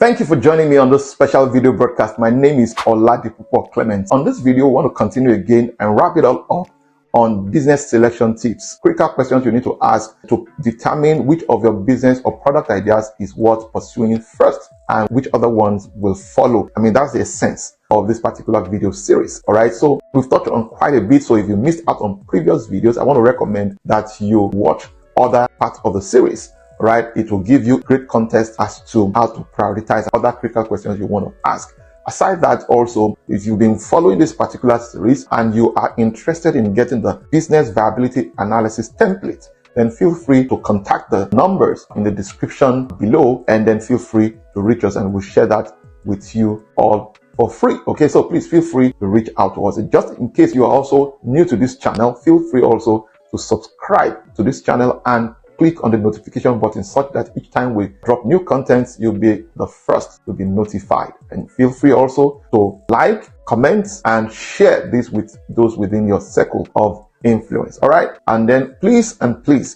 Thank you for joining me on this special video broadcast. My name is Oladipupo Clement. On this video, I want to continue again and wrap it all up on business selection tips. Critical questions you need to ask to determine which of your business or product ideas is worth pursuing first and which other ones will follow. That's the essence of this particular video series. All right, so we've touched on quite a bit. So if you missed out on previous videos, I want to recommend that you watch other parts of the series. Right, it will give you great context as to how to prioritize other critical questions you want to ask. Aside that, also, if you've been following this particular series and you are interested in getting the business viability analysis template, then feel free to contact the numbers in the description below, and then feel free to reach us and we'll share that with you all for free. Okay, so please feel free to reach out to us. And just in case you are also new to this channel, feel free also to subscribe to this channel and click on the notification button such that each time we drop new content, you'll be the first to be notified. And feel free also to like, comment, and share this with those within your circle of influence. All right. And then please,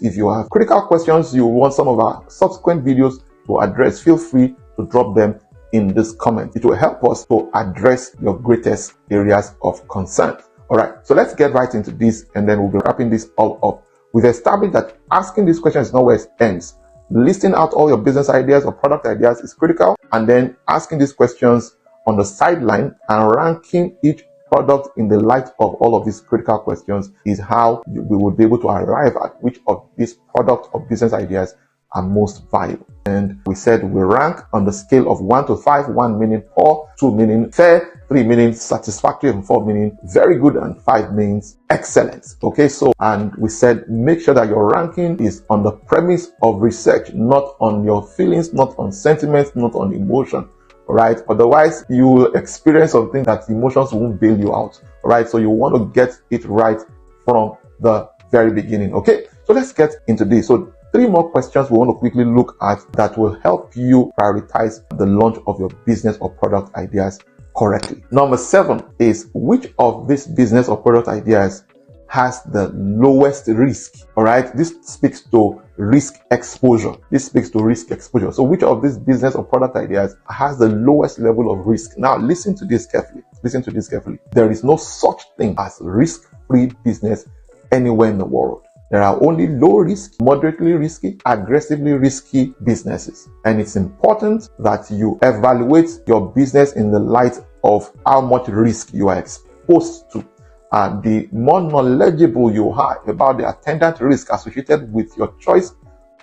if you have critical questions you want some of our subsequent videos to address, feel free to drop them in this comment. It will help us to address your greatest areas of concern. All right. So let's get right into this, and then we'll be wrapping this all up. We've established that asking these questions is not where it ends. Listing out all your business ideas or product ideas is critical, and then asking these questions on the sideline and ranking each product in the light of all of these critical questions is how we will be able to arrive at which of these product or business ideas are most valuable. And we said we rank on the scale of 1 to 5, 1 meaning poor, 2 meaning fair, 3 meaning satisfactory, and 4 meaning very good, and 5 means excellent. Okay, so, and we said make sure that your ranking is on the premise of research, not on your feelings, not on sentiments, not on emotion. All right, otherwise you will experience something that emotions won't bail you out. All right, so you want to get it right from the very beginning. Okay, so let's get into this. So 3 more questions we want to quickly look at that will help you prioritize the launch of your business or product ideas correctly. Number 7 is which of these business or product ideas has the lowest risk. All right, this speaks to risk exposure. So which of these business or product ideas has the lowest level of risk? Now listen to this carefully. There is no such thing as risk-free business anywhere in the world. There are only low risk, moderately risky, aggressively risky businesses. And it's important that you evaluate your business in the light of how much risk you are exposed to. And the more knowledgeable you are about the attendant risk associated with your choice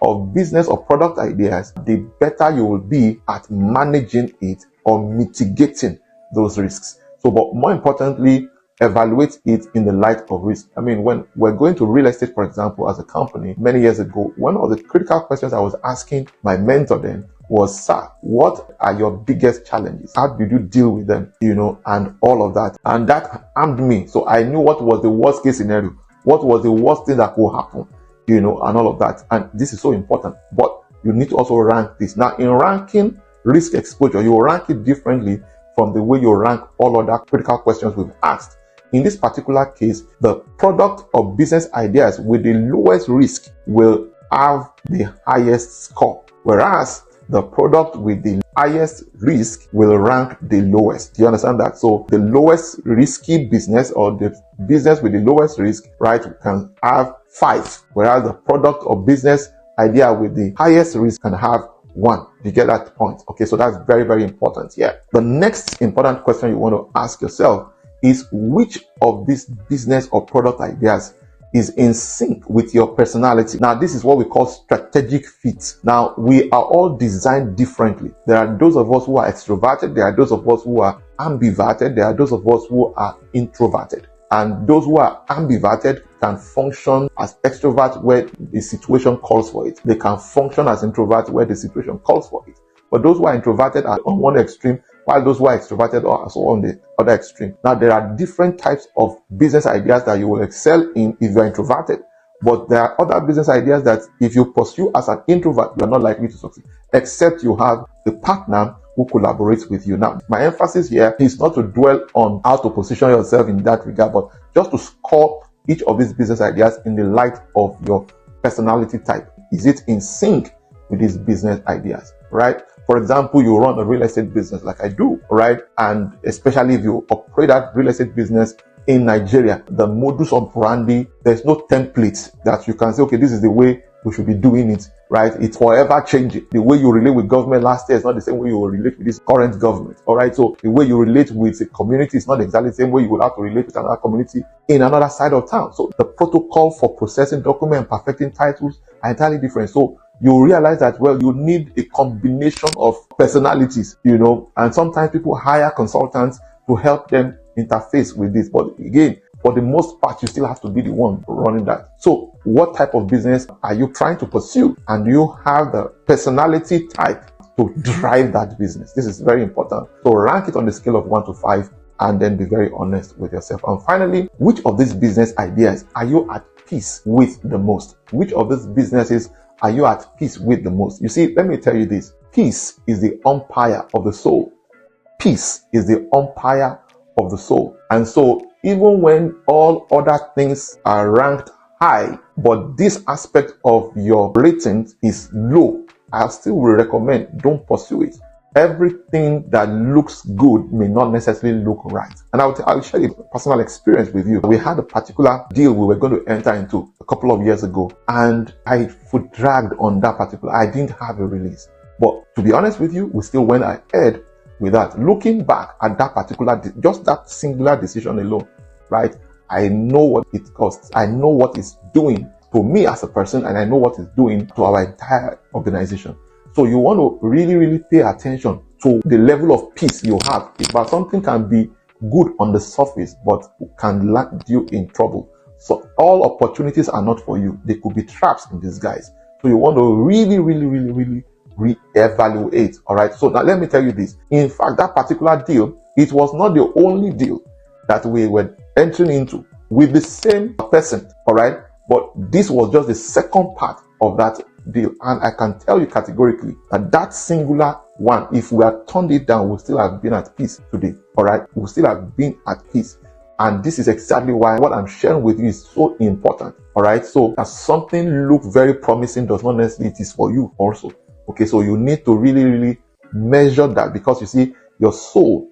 of business or product ideas, the better you will be at managing it or mitigating those risks. So, but more importantly, evaluate it in the light of risk. When we're going to real estate, for example, as a company, many years ago, one of the critical questions I was asking my mentor then was, sir, what are your biggest challenges? How did you deal with them? And all of that. And that armed me. So I knew what was the worst case scenario, what was the worst thing that could happen, and all of that. And this is so important. But you need to also rank this. Now, in ranking risk exposure, you will rank it differently from the way you rank all other critical questions we've asked. In this particular case, the product or business ideas with the lowest risk will have the highest score, whereas the product with the highest risk will rank the lowest. Do you understand that? So the lowest risky business or the business with the lowest risk, right, can have 5, whereas the product or business idea with the highest risk can have 1. You get that point? Okay, so that's very, very important here. The next important question you want to ask yourself is which of these business or product ideas is in sync with your personality. Now, this is what we call strategic fit. Now, we are all designed differently. There are those of us who are extroverted. There are those of us who are ambiverted. There are those of us who are introverted. And those who are ambiverted can function as extroverts where the situation calls for it. They can function as introverts where the situation calls for it. But those who are introverted are on one extreme, while those who are extroverted are also on the other extreme. Now, there are different types of business ideas that you will excel in if you're introverted. But there are other business ideas that if you pursue as an introvert, you're not likely to succeed, except you have a partner who collaborates with you. Now, my emphasis here is not to dwell on how to position yourself in that regard, but just to score each of these business ideas in the light of your personality type. Is it in sync with these business ideas, right? For example, you run a real estate business like I do, right? And especially if you operate that real estate business in Nigeria, the modus operandi, there's no template that you can say, okay, this is the way we should be doing it, right? It's forever changing. The way you relate with government last year is not the same way you will relate with this current government, all right? So the way you relate with a community is not exactly the same way you would have to relate with another community in another side of town. So the protocol for processing documents and perfecting titles are entirely different. So you realize that, well, you need a combination of personalities, and sometimes people hire consultants to help them interface with this. But again, for the most part, you still have to be the one running that. So what type of business are you trying to pursue? And you have the personality type to drive that business. This is very important. So rank it on the scale of 1 to 5 and then be very honest with yourself. And finally, which of these business ideas are you at peace with the most? Which of these businesses are you at peace with the most? You see, let me tell you this. Peace is the umpire of the soul. Peace is the umpire of the soul. And so even when all other things are ranked high, but this aspect of your ratings is low, I still will recommend don't pursue it. Everything that looks good may not necessarily look right. And I'll share a personal experience with you. We had a particular deal we were going to enter into a couple of years ago, and I foot dragged on that particular. I didn't have a release. But to be honest with you, we still went ahead with that. Looking back at that particular, just that singular decision alone, right? I know what it costs. I know what it's doing to me as a person, and I know what it's doing to our entire organization. So you want to really, really pay attention to the level of peace you have. But something can be good on the surface, but can land you in trouble. So all opportunities are not for you. They could be traps in disguise. So you want to really, really, really, really reevaluate. All right. So now let me tell you this. In fact, that particular deal, it was not the only deal that we were entering into with the same person. All right. But this was just the second part of that deal. And I can tell you categorically that that singular one, if we had turned it down, we still have been at peace today. All right. We still have been at peace. And this is exactly why what I'm sharing with you is so important. All right. So as something look very promising does not necessarily it is for you also. Okay. So you need to really, really measure that, because you see, your soul,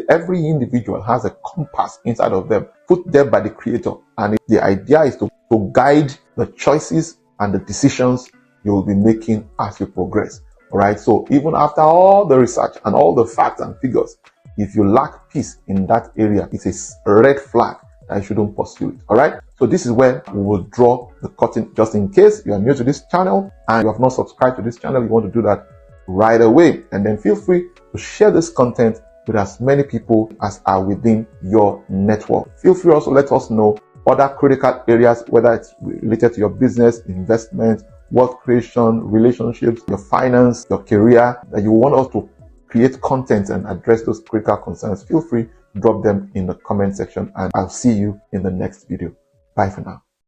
every individual has a compass inside of them, put there by the Creator. And the idea is to guide the choices and the decisions you will be making as you progress. All right. So even after all the research and all the facts and figures, if you lack peace in that area, it's a red flag that you shouldn't pursue it. All right. So this is where we will draw the curtain. Just in case you are new to this channel and you have not subscribed to this channel, you want to do that right away. And then feel free to share this content with as many people as are within your network. Feel free also let us know other critical areas, whether it's related to your business, investment, wealth creation, relationships, your finance, your career, that you want us to create content and address those critical concerns. Feel free to drop them in the comment section, and I'll see you in the next video. Bye for now.